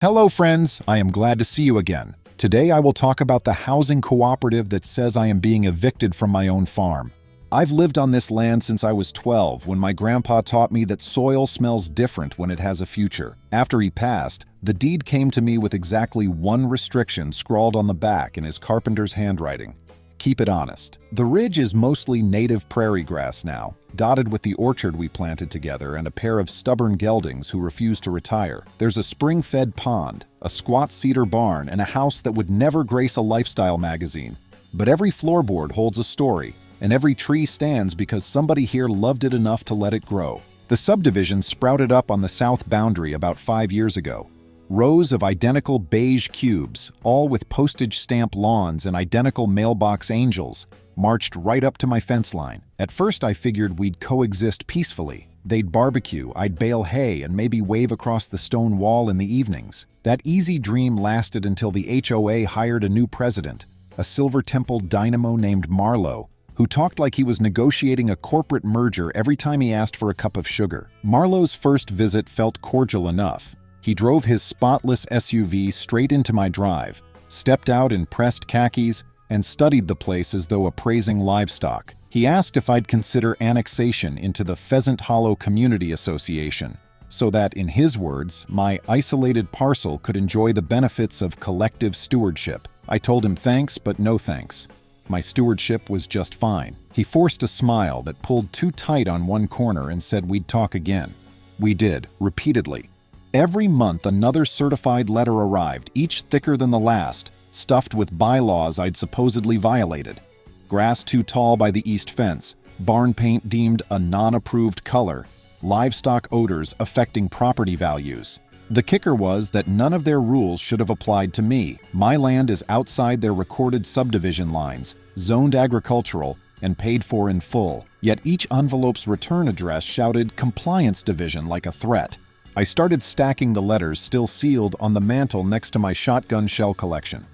Hello friends, I am glad to see you again. Today I will talk about the housing cooperative that says I am being evicted from my own farm. I've lived on this land since I was 12 when my grandpa taught me that soil smells different when it has a future. After he passed, the deed came to me with exactly one restriction scrawled on the back in his carpenter's handwriting. Keep it honest. The ridge is mostly native prairie grass now, dotted with the orchard we planted together and a pair of stubborn geldings who refuse to retire. There's a spring-fed pond, a squat cedar barn, and a house that would never grace a lifestyle magazine. But every floorboard holds a story, and every tree stands because somebody here loved it enough to let it grow. The subdivision sprouted up on the south boundary about 5 years ago. Rows of identical beige cubes, all with postage stamp lawns and identical mailbox angels, marched right up to my fence line. At first I figured we'd coexist peacefully. They'd barbecue, I'd bale hay, and maybe wave across the stone wall in the evenings. That easy dream lasted until the HOA hired a new president, a Silver Temple dynamo named Marlowe, who talked like he was negotiating a corporate merger every time he asked for a cup of sugar. Marlowe's first visit felt cordial enough. He drove his spotless SUV straight into my drive, stepped out in pressed khakis, and studied the place as though appraising livestock. He asked if I'd consider annexation into the Pheasant Hollow Community Association, so that, in his words, my isolated parcel could enjoy the benefits of collective stewardship. I told him thanks, but no thanks. My stewardship was just fine. He forced a smile that pulled too tight on one corner and said we'd talk again. We did, repeatedly. Every month another certified letter arrived, each thicker than the last, stuffed with bylaws I'd supposedly violated. Grass too tall by the east fence, barn paint deemed a non-approved color, livestock odors affecting property values. The kicker was that none of their rules should have applied to me. My land is outside their recorded subdivision lines, zoned agricultural, and paid for in full. Yet each envelope's return address shouted Compliance Division like a threat. I started stacking the letters still sealed on the mantel next to my shotgun shell collection.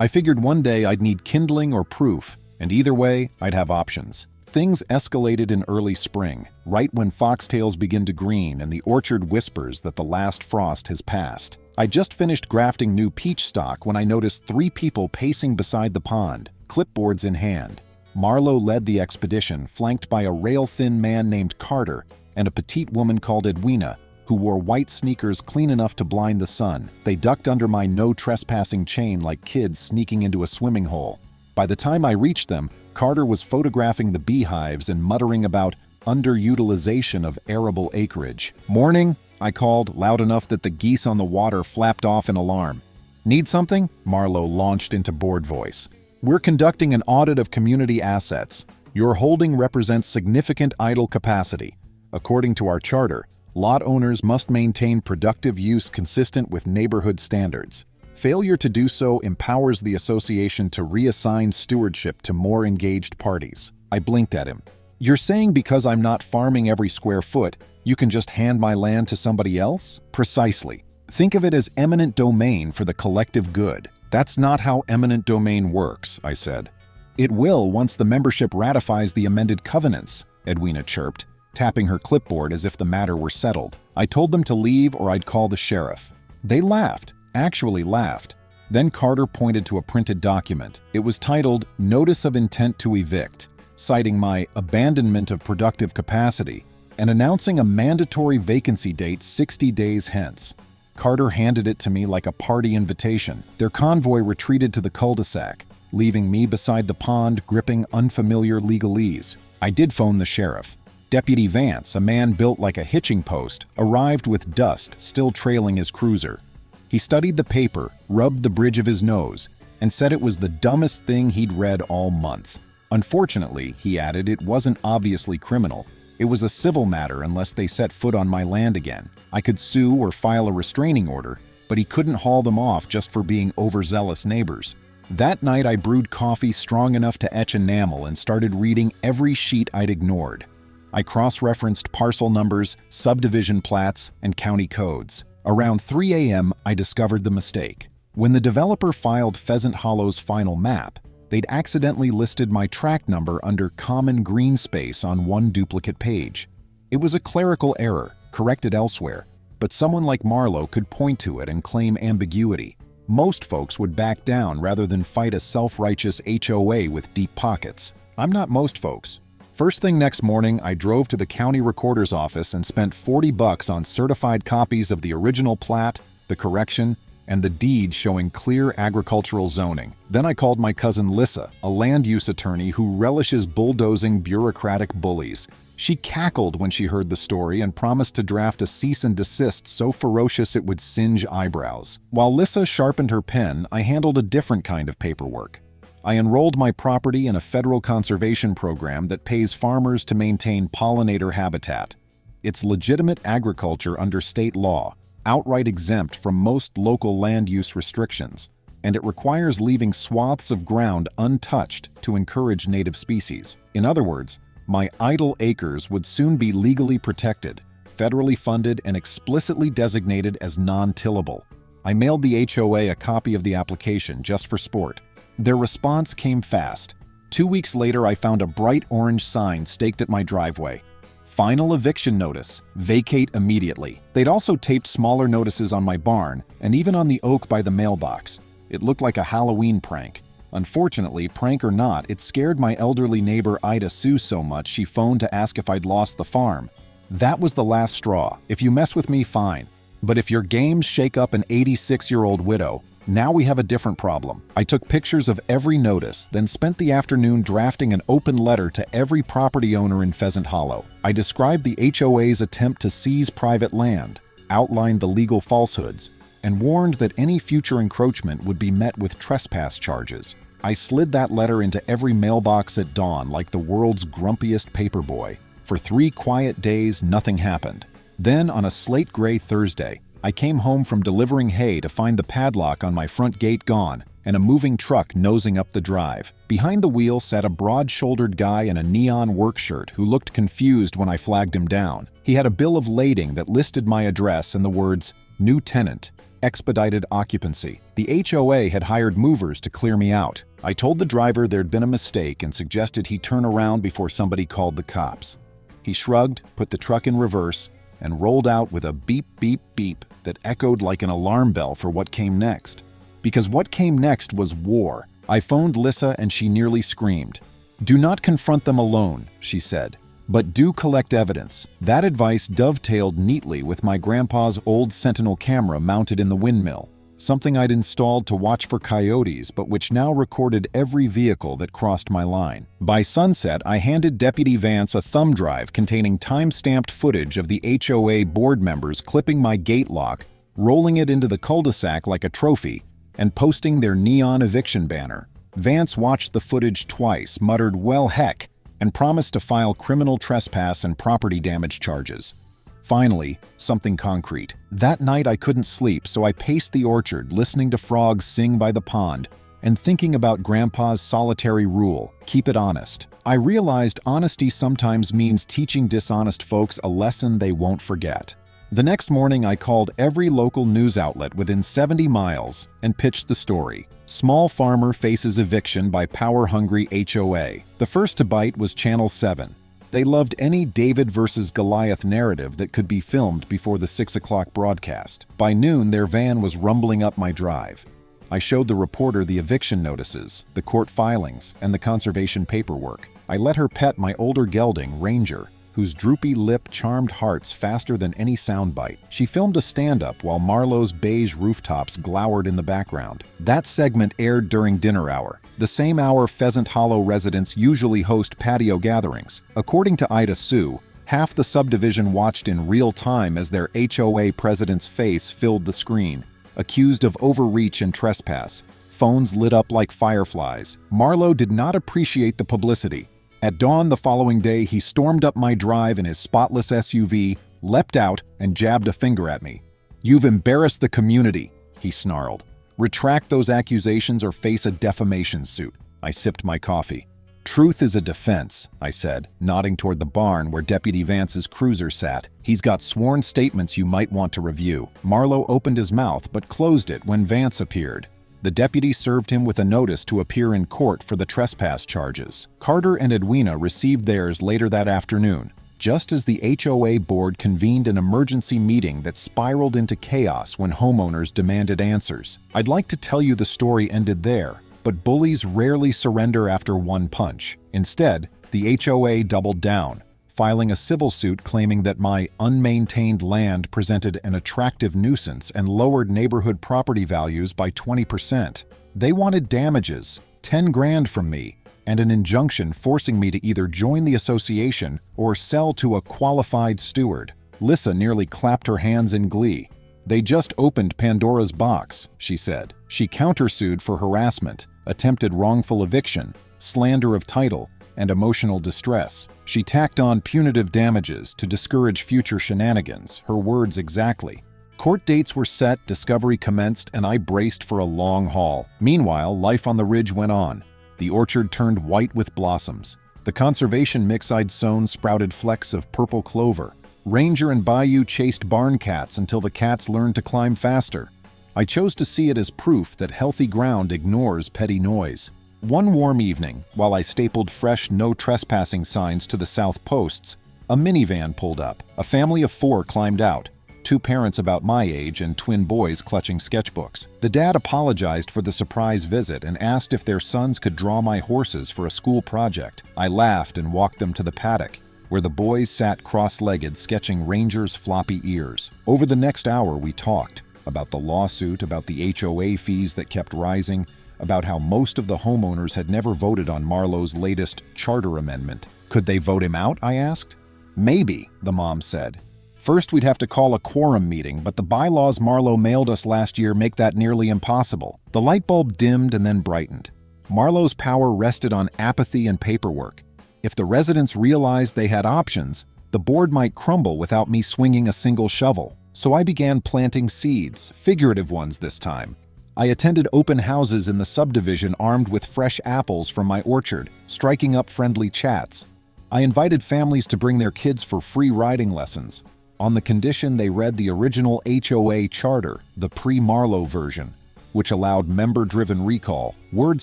I figured one day I'd need kindling or proof, and either way, I'd have options. Things escalated in early spring, right when foxtails begin to green and the orchard whispers that the last frost has passed. I just finished grafting new peach stock when I noticed 3 people pacing beside the pond, clipboards in hand. Marlowe led the expedition, flanked by a rail-thin man named Carter and a petite woman called Edwina, who wore white sneakers clean enough to blind the sun. They ducked under my no trespassing chain like kids sneaking into a swimming hole. By the time I reached them, Carter was photographing the beehives and muttering about underutilization of arable acreage. "Morning," I called, loud enough that the geese on the water flapped off in alarm. "Need something?" Marlowe launched into bored voice. "We're conducting an audit of community assets. Your holding represents significant idle capacity. According to our charter, lot owners must maintain productive use consistent with neighborhood standards. Failure to do so empowers the association to reassign stewardship to more engaged parties." I blinked at him. "You're saying because I'm not farming every square foot, you can just hand my land to somebody else?" "Precisely. Think of it as eminent domain for the collective good." "That's not how eminent domain works," I said. "It will once the membership ratifies the amended covenants," Edwina chirped, tapping her clipboard as if the matter were settled. I told them to leave or I'd call the sheriff. They laughed, actually laughed. Then Carter pointed to a printed document. It was titled Notice of Intent to Evict, citing my abandonment of productive capacity and announcing a mandatory vacancy date 60 days hence. Carter handed it to me like a party invitation. Their convoy retreated to the cul-de-sac, leaving me beside the pond gripping unfamiliar legalese. I did phone the sheriff. Deputy Vance, a man built like a hitching post, arrived with dust still trailing his cruiser. He studied the paper, rubbed the bridge of his nose, and said it was the dumbest thing he'd read all month. Unfortunately, he added, it wasn't obviously criminal. It was a civil matter unless they set foot on my land again. I could sue or file a restraining order, but he couldn't haul them off just for being overzealous neighbors. That night I brewed coffee strong enough to etch enamel and started reading every sheet I'd ignored. I cross-referenced parcel numbers, subdivision plats, and county codes. Around 3 a.m., I discovered the mistake. When the developer filed Pheasant Hollow's final map, they'd accidentally listed my tract number under common green space on one duplicate page. It was a clerical error, corrected elsewhere, but someone like Marlo could point to it and claim ambiguity. Most folks would back down rather than fight a self-righteous HOA with deep pockets. I'm not most folks. First thing next morning, I drove to the county recorder's office and spent $40 on certified copies of the original plat, the correction, and the deed showing clear agricultural zoning. Then I called my cousin Lissa, a land use attorney who relishes bulldozing bureaucratic bullies. She cackled when she heard the story and promised to draft a cease and desist so ferocious it would singe eyebrows. While Lissa sharpened her pen, I handled a different kind of paperwork. I enrolled my property in a federal conservation program that pays farmers to maintain pollinator habitat. It's legitimate agriculture under state law, outright exempt from most local land use restrictions, and it requires leaving swaths of ground untouched to encourage native species. In other words, my idle acres would soon be legally protected, federally funded, and explicitly designated as non-tillable. I mailed the HOA a copy of the application just for sport. Their response came fast. 2 weeks later, I found a bright orange sign staked at my driveway. Final eviction notice. Vacate immediately. They'd also taped smaller notices on my barn and even on the oak by the mailbox. It looked like a Halloween prank. Unfortunately, prank or not, it scared my elderly neighbor Ida Sue so much she phoned to ask if I'd lost the farm. That was the last straw. If you mess with me, fine. But if your games shake up an 86-year-old widow, now we have a different problem. I took pictures of every notice, then spent the afternoon drafting an open letter to every property owner in Pheasant Hollow. I described the HOA's attempt to seize private land, outlined the legal falsehoods, and warned that any future encroachment would be met with trespass charges. I slid that letter into every mailbox at dawn like the world's grumpiest paperboy. For 3 quiet days, nothing happened. Then, on a slate-gray Thursday, I came home from delivering hay to find the padlock on my front gate gone and a moving truck nosing up the drive. Behind the wheel sat a broad-shouldered guy in a neon work shirt who looked confused when I flagged him down. He had a bill of lading that listed my address and the words, "New tenant, expedited occupancy." The HOA had hired movers to clear me out. I told the driver there'd been a mistake and suggested he turn around before somebody called the cops. He shrugged, put the truck in reverse, and rolled out with a beep, beep, beep that echoed like an alarm bell for what came next. Because what came next was war. I phoned Lissa and she nearly screamed. "Do not confront them alone," she said, "but do collect evidence." That advice dovetailed neatly with my grandpa's old Sentinel camera mounted in the windmill, something I'd installed to watch for coyotes but which now recorded every vehicle that crossed my line. By sunset, I handed Deputy Vance a thumb drive containing time-stamped footage of the HOA board members clipping my gate lock, rolling it into the cul-de-sac like a trophy, and posting their neon eviction banner. Vance watched the footage twice, muttered, "Well, heck," and promised to file criminal trespass and property damage charges. Finally, something concrete. That night I couldn't sleep, so I paced the orchard, listening to frogs sing by the pond, and thinking about Grandpa's solitary rule, keep it honest. I realized honesty sometimes means teaching dishonest folks a lesson they won't forget. The next morning I called every local news outlet within 70 miles and pitched the story. Small farmer faces eviction by power-hungry HOA. The first to bite was Channel 7. They loved any David versus Goliath narrative that could be filmed before the 6 o'clock broadcast. By noon, their van was rumbling up my drive. I showed the reporter the eviction notices, the court filings, and the conservation paperwork. I let her pet my older gelding, Ranger, whose droopy lip charmed hearts faster than any soundbite. She filmed a stand-up while Marlo's beige rooftops glowered in the background. That segment aired during dinner hour, the same hour Pheasant Hollow residents usually host patio gatherings. According to Ida Sue, half the subdivision watched in real time as their HOA president's face filled the screen, accused of overreach and trespass. Phones lit up like fireflies. Marlo did not appreciate the publicity. At dawn the following day, he stormed up my drive in his spotless SUV, leapt out, and jabbed a finger at me. "You've embarrassed the community," he snarled. "Retract those accusations or face a defamation suit." I sipped my coffee. "Truth is a defense," I said, nodding toward the barn where Deputy Vance's cruiser sat. "He's got sworn statements you might want to review." Marlo opened his mouth but closed it when Vance appeared. The deputy served him with a notice to appear in court for the trespass charges. Carter and Edwina received theirs later that afternoon. just as the HOA board convened an emergency meeting that spiraled into chaos when homeowners demanded answers. I'd like to tell you the story ended there, but bullies rarely surrender after one punch. Instead, the HOA doubled down, filing a civil suit claiming that my unmaintained land presented an attractive nuisance and lowered neighborhood property values by 20%. They wanted damages, 10 grand from me, and an injunction forcing me to either join the association or sell to a qualified steward. Lissa nearly clapped her hands in glee. "They just opened Pandora's box," she said. She countersued for harassment, attempted wrongful eviction, slander of title, and emotional distress. She tacked on punitive damages to discourage future shenanigans, her words exactly. Court dates were set, discovery commenced, and I braced for a long haul. Meanwhile, life on the ridge went on. The orchard turned white with blossoms. The conservation mix I'd sown sprouted flecks of purple clover. Ranger and Bayou chased barn cats until the cats learned to climb faster. I chose to see it as proof that healthy ground ignores petty noise. One warm evening, while I stapled fresh no trespassing signs to the south posts, a minivan pulled up. A family of 4 climbed out. 2 parents about my age and twin boys clutching sketchbooks. The dad apologized for the surprise visit and asked if their sons could draw my horses for a school project. I laughed and walked them to the paddock, where the boys sat cross-legged sketching Ranger's floppy ears. Over the next hour we talked about the lawsuit, about the HOA fees that kept rising, about how most of the homeowners had never voted on Marlowe's latest charter amendment. Could they vote him out, I asked. Maybe, the mom said. First, we'd have to call a quorum meeting, but the bylaws Marlowe mailed us last year make that nearly impossible. The light bulb dimmed and then brightened. Marlowe's power rested on apathy and paperwork. If the residents realized they had options, the board might crumble without me swinging a single shovel. So I began planting seeds, figurative ones this time. I attended open houses in the subdivision armed with fresh apples from my orchard, striking up friendly chats. I invited families to bring their kids for free riding lessons, on the condition they read the original HOA charter, the pre-Marlowe version, which allowed member-driven recall. Word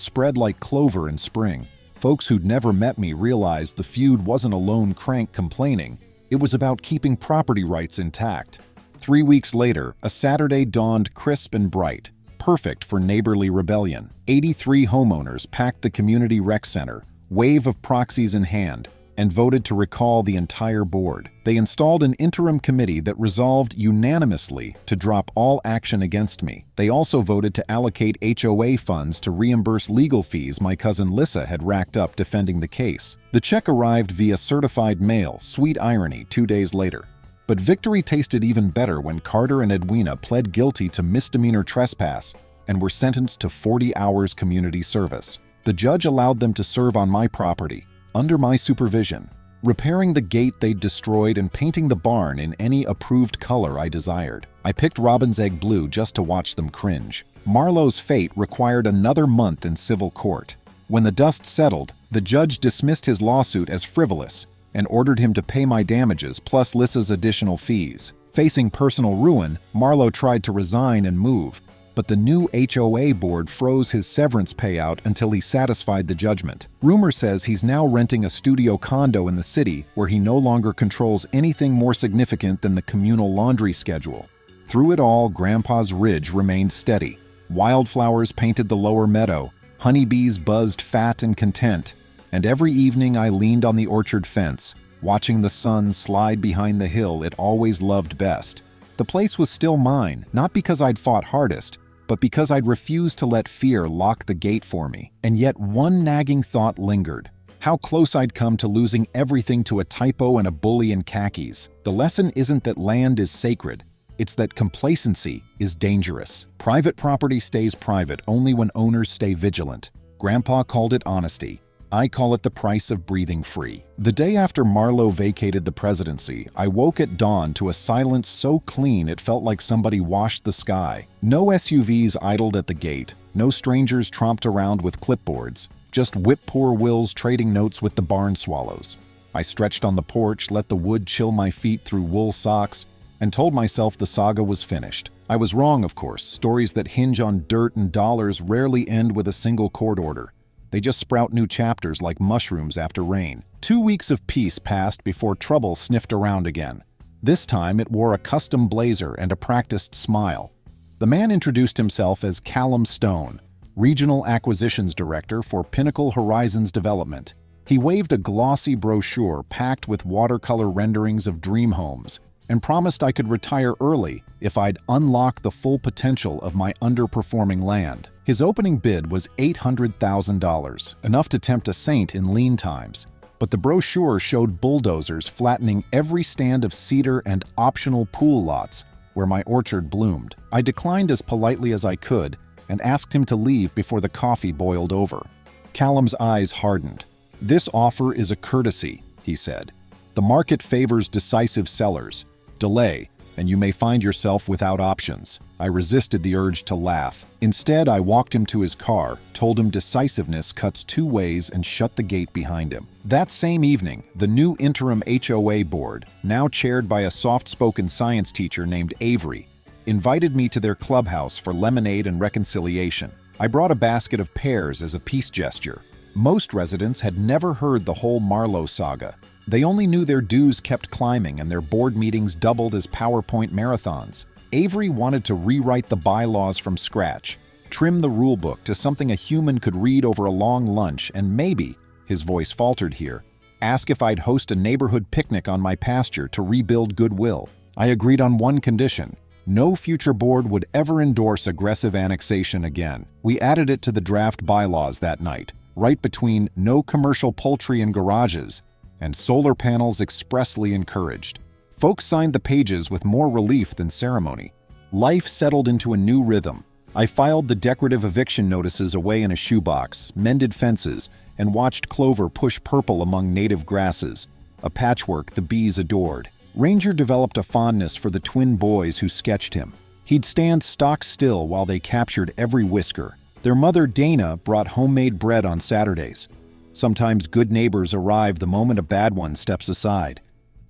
spread like clover in spring. Folks who'd never met me realized the feud wasn't a lone crank complaining. It was about keeping property rights intact. 3 weeks later, a Saturday dawned crisp and bright, perfect for neighborly rebellion. 83 homeowners packed the community rec center, wave of proxies in hand, and voted to recall the entire board. They installed an interim committee that resolved unanimously to drop all action against me. They also voted to allocate HOA funds to reimburse legal fees my cousin Lissa had racked up defending the case. The check arrived via certified mail, sweet irony, 2 days later. But victory tasted even better when Carter and Edwina pled guilty to misdemeanor trespass and were sentenced to 40 hours community service. The judge allowed them to serve on my property, under my supervision, repairing the gate they'd destroyed and painting the barn in any approved color I desired. I picked robin's egg blue just to watch them cringe. Marlowe's fate required another month in civil court. When the dust settled, the judge dismissed his lawsuit as frivolous and ordered him to pay my damages plus Lissa's additional fees. Facing personal ruin, Marlowe tried to resign and move, but the new HOA board froze his severance payout until he satisfied the judgment. Rumor says he's now renting a studio condo in the city where he no longer controls anything more significant than the communal laundry schedule. Through it all, Grandpa's ridge remained steady. Wildflowers painted the lower meadow, honeybees buzzed fat and content, and every evening I leaned on the orchard fence, watching the sun slide behind the hill it always loved best. The place was still mine, not because I'd fought hardest, but because I'd refused to let fear lock the gate for me. And yet one nagging thought lingered. How close I'd come to losing everything to a typo and a bully in khakis. The lesson isn't that land is sacred. It's that complacency is dangerous. Private property stays private only when owners stay vigilant. Grandpa called it honesty. I call it the price of breathing free. The day after Marlowe vacated the presidency, I woke at dawn to a silence so clean it felt like somebody washed the sky. No SUVs idled at the gate, no strangers tromped around with clipboards, just whip-poor wills trading notes with the barn swallows. I stretched on the porch, let the wood chill my feet through wool socks, and told myself the saga was finished. I was wrong, of course. Stories that hinge on dirt and dollars rarely end with a single court order. They just sprout new chapters like mushrooms after rain. 2 weeks of peace passed before trouble sniffed around again. This time it wore a custom blazer and a practiced smile. The man introduced himself as Callum Stone, Regional Acquisitions Director for Pinnacle Horizons Development. He waved a glossy brochure packed with watercolor renderings of dream homes and promised I could retire early if I'd unlock the full potential of my underperforming land. His opening bid was $800,000, enough to tempt a saint in lean times. But the brochure showed bulldozers flattening every stand of cedar and optional pool lots where my orchard bloomed. I declined as politely as I could and asked him to leave before the coffee boiled over. Callum's eyes hardened. "This offer is a courtesy," he said. "The market favors decisive sellers. Delay, and you may find yourself without options." I resisted the urge to laugh. Instead, I walked him to his car, told him decisiveness cuts 2 ways, and shut the gate behind him. That same evening, the new interim HOA board, now chaired by a soft-spoken science teacher named Avery, invited me to their clubhouse for lemonade and reconciliation. I brought a basket of pears as a peace gesture. Most residents had never heard the whole Marlowe saga. They only knew their dues kept climbing and their board meetings doubled as PowerPoint marathons. Avery wanted to rewrite the bylaws from scratch, trim the rulebook to something a human could read over a long lunch, and maybe, his voice faltered here, ask if I'd host a neighborhood picnic on my pasture to rebuild goodwill. I agreed on one condition: no future board would ever endorse aggressive annexation again. We added it to the draft bylaws that night, right between "no commercial poultry in garages" and "solar panels expressly encouraged." Folks signed the pages with more relief than ceremony. Life settled into a new rhythm. I filed the decorative eviction notices away in a shoebox, mended fences, and watched clover push purple among native grasses, a patchwork the bees adored. Ranger developed a fondness for the twin boys who sketched him. He'd stand stock still while they captured every whisker. Their mother, Dana, brought homemade bread on Saturdays. Sometimes good neighbors arrive the moment a bad one steps aside.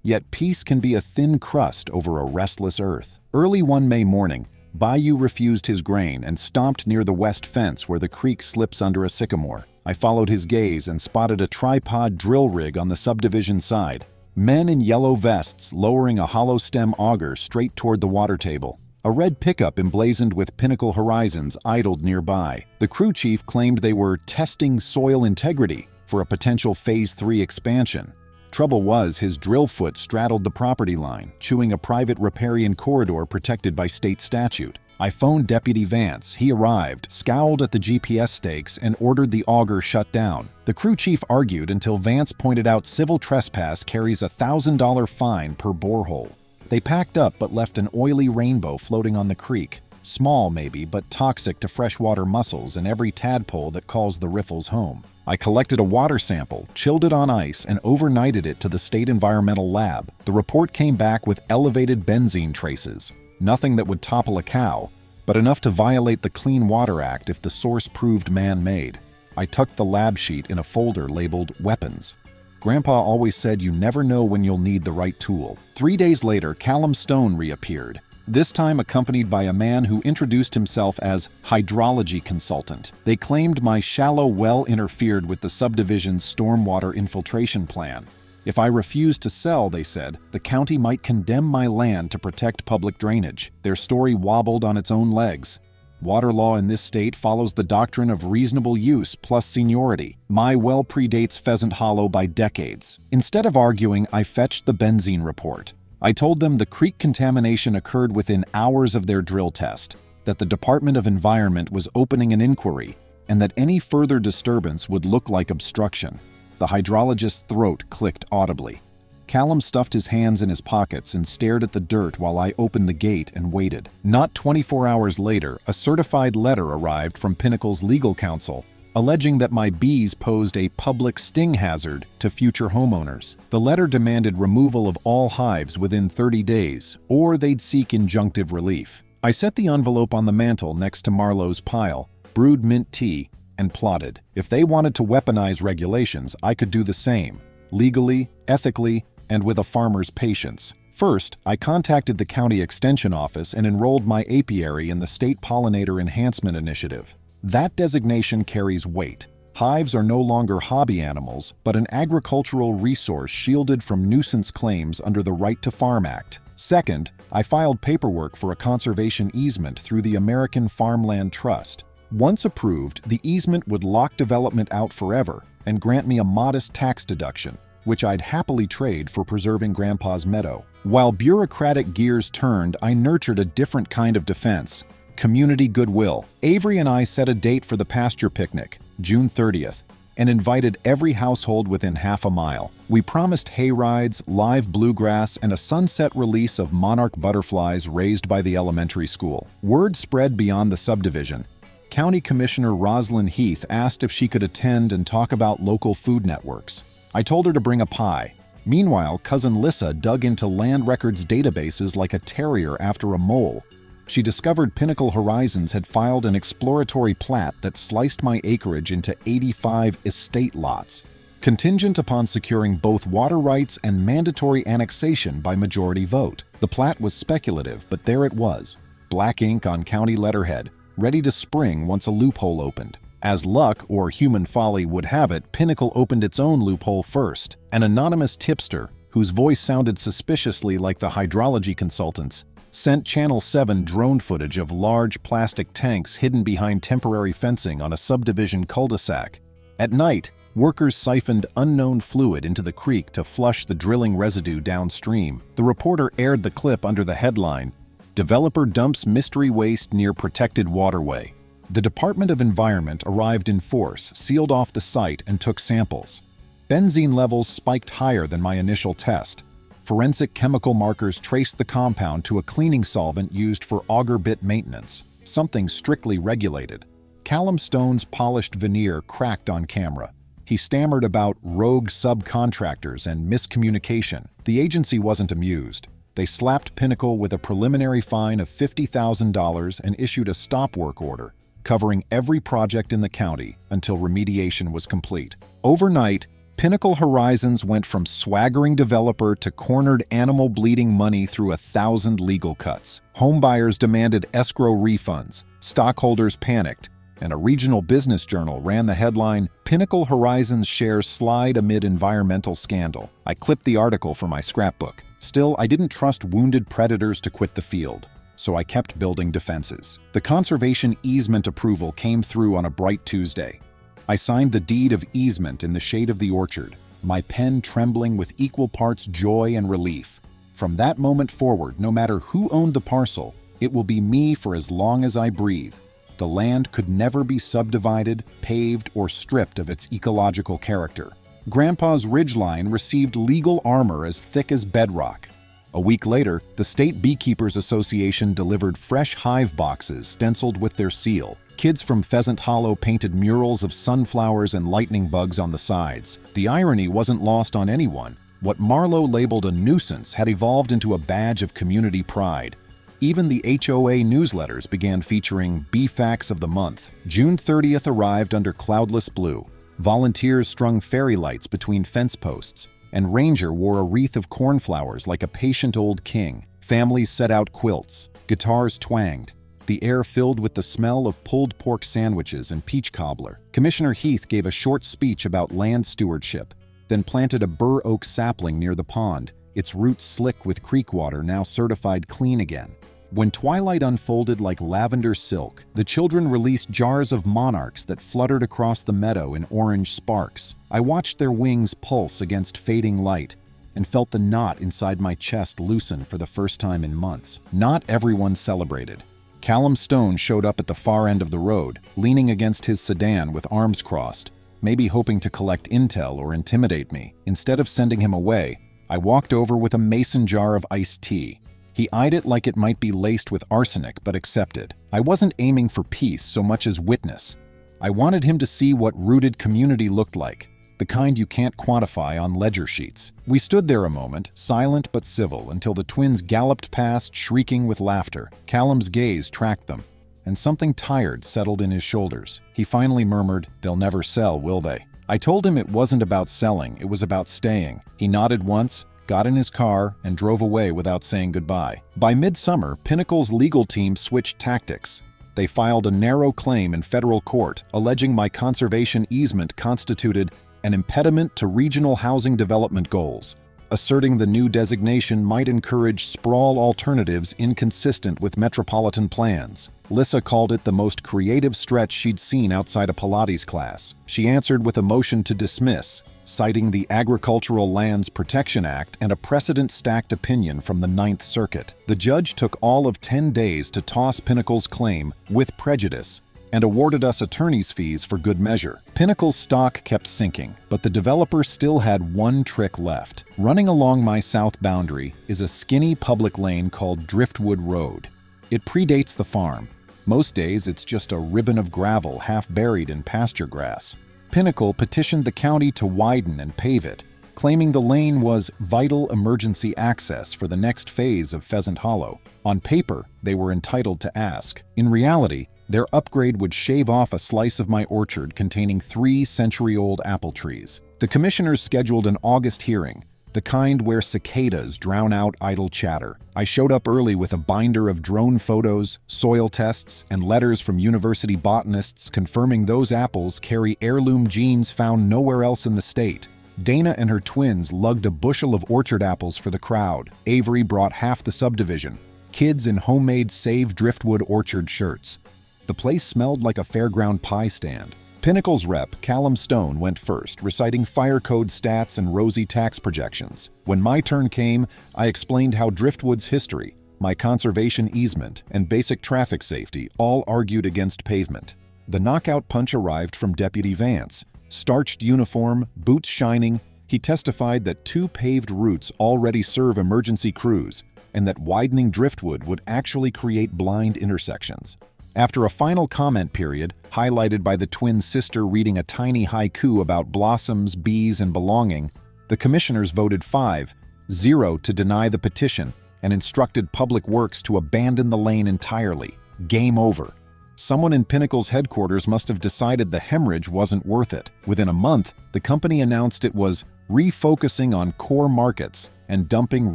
Yet peace can be a thin crust over a restless earth. Early one May morning, Bayou refused his grain and stomped near the west fence where the creek slips under a sycamore. I followed his gaze and spotted a tripod drill rig on the subdivision side. Men in yellow vests lowering a hollow stem auger straight toward the water table. A red pickup emblazoned with Pinnacle Horizons idled nearby. The crew chief claimed they were testing soil integrity for a potential Phase 3 expansion. Trouble was, his drill foot straddled the property line, chewing a private riparian corridor protected by state statute. I phoned Deputy Vance. He arrived, scowled at the GPS stakes, and ordered the auger shut down. The crew chief argued until Vance pointed out civil trespass carries a $1,000 fine per borehole. They packed up but left an oily rainbow floating on the creek. Small maybe, but toxic to freshwater mussels and every tadpole that calls the riffles home. I collected a water sample, chilled it on ice, and overnighted it to the state environmental lab. The report came back with elevated benzene traces. Nothing that would topple a cow, but enough to violate the Clean Water Act if the source proved man-made. I tucked the lab sheet in a folder labeled Weapons. Grandpa always said you never know when you'll need the right tool. 3 days later, Callum Stone reappeared, this time accompanied by a man who introduced himself as hydrology consultant. They claimed my shallow well interfered with the subdivision's stormwater infiltration plan. If I refused to sell, they said, the county might condemn my land to protect public drainage. Their story wobbled on its own legs. Water law in this state follows the doctrine of reasonable use plus seniority. My well predates Pheasant Hollow by decades. Instead of arguing, I fetched the benzene report. I told them the creek contamination occurred within hours of their drill test, that the Department of Environment was opening an inquiry, and that any further disturbance would look like obstruction. The hydrologist's throat clicked audibly. Callum stuffed his hands in his pockets and stared at the dirt while I opened the gate and waited. Not 24 hours later, a certified letter arrived from Pinnacle's legal counsel, alleging that my bees posed a public sting hazard to future homeowners. The letter demanded removal of all hives within 30 days, or they'd seek injunctive relief. I set the envelope on the mantel next to Marlowe's pile, brewed mint tea, and plotted. If they wanted to weaponize regulations, I could do the same, legally, ethically, and with a farmer's patience. First, I contacted the county extension office and enrolled my apiary in the State Pollinator Enhancement Initiative. That designation carries weight. Hives are no longer hobby animals, but an agricultural resource shielded from nuisance claims under the Right to Farm Act. Second, I filed paperwork for a conservation easement through the American Farmland Trust. Once approved, the easement would lock development out forever and grant me a modest tax deduction, which I'd happily trade for preserving Grandpa's meadow. While bureaucratic gears turned, I nurtured a different kind of defense: community goodwill. Avery and I set a date for the pasture picnic, June 30th, and invited every household within half a mile. We promised hay rides, live bluegrass, and a sunset release of monarch butterflies raised by the elementary school. Word spread beyond the subdivision. County Commissioner Rosalind Heath asked if she could attend and talk about local food networks. I told her to bring a pie. Meanwhile, cousin Lissa dug into land records databases like a terrier after a mole. She discovered Pinnacle Horizons had filed an exploratory plat that sliced my acreage into 85 estate lots, contingent upon securing both water rights and mandatory annexation by majority vote. The plat was speculative, but there it was, black ink on county letterhead, ready to spring once a loophole opened. As luck or human folly would have it, Pinnacle opened its own loophole first. An anonymous tipster, whose voice sounded suspiciously like the hydrology consultant's, sent Channel 7 drone footage of large plastic tanks hidden behind temporary fencing on a subdivision cul-de-sac. At night, workers siphoned unknown fluid into the creek to flush the drilling residue downstream. The reporter aired the clip under the headline, "Developer dumps mystery waste near protected waterway." The Department of Environment arrived in force, sealed off the site, and took samples. Benzene levels spiked higher than my initial test. Forensic chemical markers traced the compound to a cleaning solvent used for auger bit maintenance, something strictly regulated. Callum Stone's polished veneer cracked on camera. He stammered about rogue subcontractors and miscommunication. The agency wasn't amused. They slapped Pinnacle with a preliminary fine of $50,000 and issued a stop work order, covering every project in the county until remediation was complete. Overnight, Pinnacle Horizons went from swaggering developer to cornered animal bleeding money through 1,000 legal cuts. Homebuyers demanded escrow refunds, stockholders panicked, and a regional business journal ran the headline, "Pinnacle Horizons shares slide amid environmental scandal." I clipped the article for my scrapbook. Still, I didn't trust wounded predators to quit the field, so I kept building defenses. The conservation easement approval came through on a bright Tuesday. I signed the deed of easement in the shade of the orchard, my pen trembling with equal parts joy and relief. From that moment forward, no matter who owned the parcel, it will be me for as long as I breathe. The land could never be subdivided, paved, or stripped of its ecological character. Grandpa's ridgeline received legal armor as thick as bedrock. A week later, the State Beekeepers Association delivered fresh hive boxes stenciled with their seal. Kids from Pheasant Hollow painted murals of sunflowers and lightning bugs on the sides. The irony wasn't lost on anyone. What Marlowe labeled a nuisance had evolved into a badge of community pride. Even the HOA newsletters began featuring Bee Facts of the Month. June 30th arrived under cloudless blue. Volunteers strung fairy lights between fence posts, and Ranger wore a wreath of cornflowers like a patient old king. Families set out quilts. Guitars twanged. The air filled with the smell of pulled pork sandwiches and peach cobbler. Commissioner Heath gave a short speech about land stewardship, then planted a bur oak sapling near the pond, its roots slick with creek water now certified clean again. When twilight unfolded like lavender silk, the children released jars of monarchs that fluttered across the meadow in orange sparks. I watched their wings pulse against fading light and felt the knot inside my chest loosen for the first time in months. Not everyone celebrated. Callum Stone showed up at the far end of the road, leaning against his sedan with arms crossed, maybe hoping to collect intel or intimidate me. Instead of sending him away, I walked over with a mason jar of iced tea. He eyed it like it might be laced with arsenic, but accepted. I wasn't aiming for peace so much as witness. I wanted him to see what rooted community looked like, the kind you can't quantify on ledger sheets. We stood there a moment, silent but civil, until the twins galloped past, shrieking with laughter. Callum's gaze tracked them, and something tired settled in his shoulders. He finally murmured, "They'll never sell, will they?" I told him it wasn't about selling, it was about staying. He nodded once, got in his car, and drove away without saying goodbye. By midsummer, Pinnacle's legal team switched tactics. They filed a narrow claim in federal court, alleging my conservation easement constituted an impediment to regional housing development goals, asserting the new designation might encourage sprawl alternatives inconsistent with metropolitan plans. Lissa called it the most creative stretch she'd seen outside a Pilates class. She answered with a motion to dismiss, citing the Agricultural Lands Protection Act and a precedent-stacked opinion from the Ninth Circuit. The judge took all of 10 days to toss Pinnacle's claim with prejudice and awarded us attorney's fees for good measure. Pinnacle's stock kept sinking, but the developer still had one trick left. Running along my south boundary is a skinny public lane called Driftwood Road. It predates the farm. Most days it's just a ribbon of gravel half buried in pasture grass. Pinnacle petitioned the county to widen and pave it, claiming the lane was vital emergency access for the next phase of Pheasant Hollow. On paper, they were entitled to ask. In reality, their upgrade would shave off a slice of my orchard containing 3 century-old apple trees. The commissioners scheduled an August hearing, the kind where cicadas drown out idle chatter. I showed up early with a binder of drone photos, soil tests, and letters from university botanists confirming those apples carry heirloom genes found nowhere else in the state. Dana and her twins lugged a bushel of orchard apples for the crowd. Avery brought half the subdivision, kids in homemade Save Driftwood Orchard shirts. The place smelled like a fairground pie stand. Pinnacle's rep, Callum Stone, went first, reciting fire code stats and rosy tax projections. When my turn came, I explained how Driftwood's history, my conservation easement, and basic traffic safety all argued against pavement. The knockout punch arrived from Deputy Vance. Starched uniform, boots shining, he testified that 2 paved routes already serve emergency crews, and that widening Driftwood would actually create blind intersections. After a final comment period, highlighted by the twin sister reading a tiny haiku about blossoms, bees, and belonging, the commissioners voted 5-0 to deny the petition and instructed Public Works to abandon the lane entirely. Game over. Someone in Pinnacle's headquarters must have decided the hemorrhage wasn't worth it. Within a month, the company announced it was refocusing on core markets and dumping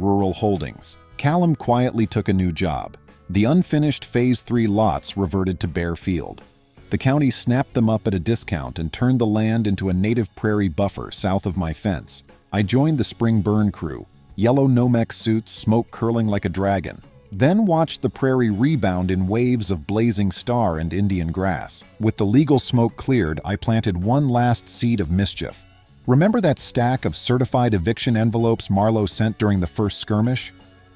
rural holdings. Callum quietly took a new job. The unfinished Phase 3 lots reverted to bare field. The county snapped them up at a discount and turned the land into a native prairie buffer south of my fence. I joined the spring burn crew, yellow Nomex suits, smoke curling like a dragon. Then watched the prairie rebound in waves of blazing star and Indian grass. With the legal smoke cleared, I planted one last seed of mischief. Remember that stack of certified eviction envelopes Marlowe sent during the first skirmish?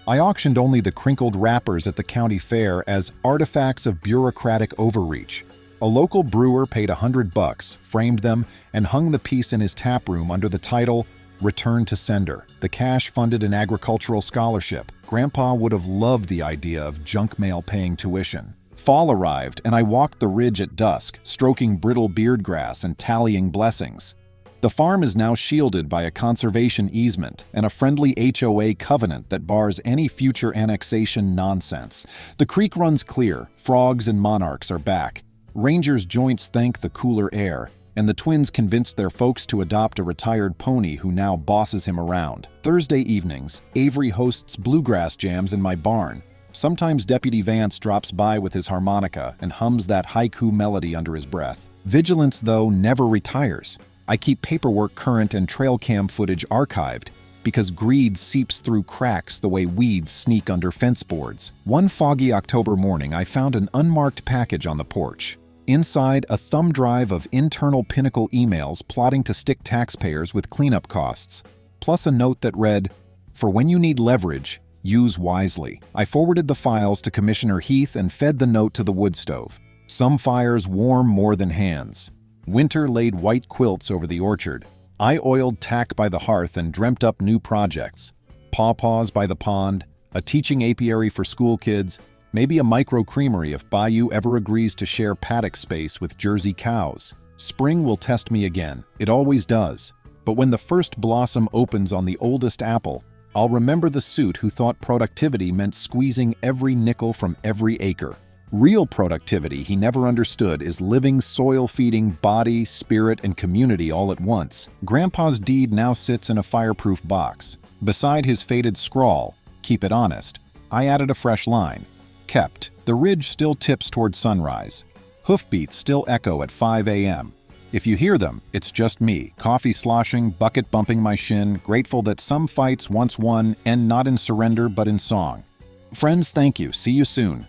I auctioned only the crinkled wrappers at the county fair as artifacts of bureaucratic overreach. A local brewer paid $100, framed them, and hung the piece in his tap room under the title, Return to Sender. The cash funded an agricultural scholarship. Grandpa would have loved the idea of junk mail paying tuition. Fall arrived, and I walked the ridge at dusk, stroking brittle beard grass and tallying blessings. The farm is now shielded by a conservation easement and a friendly HOA covenant that bars any future annexation nonsense. The creek runs clear, frogs and monarchs are back. Rangers' joints thank the cooler air, and the twins convinced their folks to adopt a retired pony who now bosses him around. Thursday evenings, Avery hosts bluegrass jams in my barn. Sometimes Deputy Vance drops by with his harmonica and hums that haiku melody under his breath. Vigilance, though, never retires. I keep paperwork current and trail cam footage archived because greed seeps through cracks the way weeds sneak under fence boards. One foggy October morning, I found an unmarked package on the porch. Inside, a thumb drive of internal Pinnacle emails plotting to stick taxpayers with cleanup costs, plus a note that read, "For when you need leverage, use wisely." I forwarded the files to Commissioner Heath and fed the note to the wood stove. Some fires warm more than hands. Winter laid white quilts over the orchard. I oiled tack by the hearth and dreamt up new projects. Pawpaws by the pond, a teaching apiary for school kids, maybe a micro-creamery if Bayou ever agrees to share paddock space with Jersey cows. Spring will test me again. It always does. But when the first blossom opens on the oldest apple, I'll remember the suit who thought productivity meant squeezing every nickel from every acre. Real productivity, he never understood, is living, soil-feeding body, spirit, and community all at once. Grandpa's deed now sits in a fireproof box. Beside his faded scrawl, "Keep it honest," I added a fresh line. Kept. The ridge still tips toward sunrise. Hoofbeats still echo at 5 a.m. If you hear them, it's just me, coffee sloshing, bucket bumping my shin, grateful that some fights once won end not in surrender but in song. Friends, thank you. See you soon.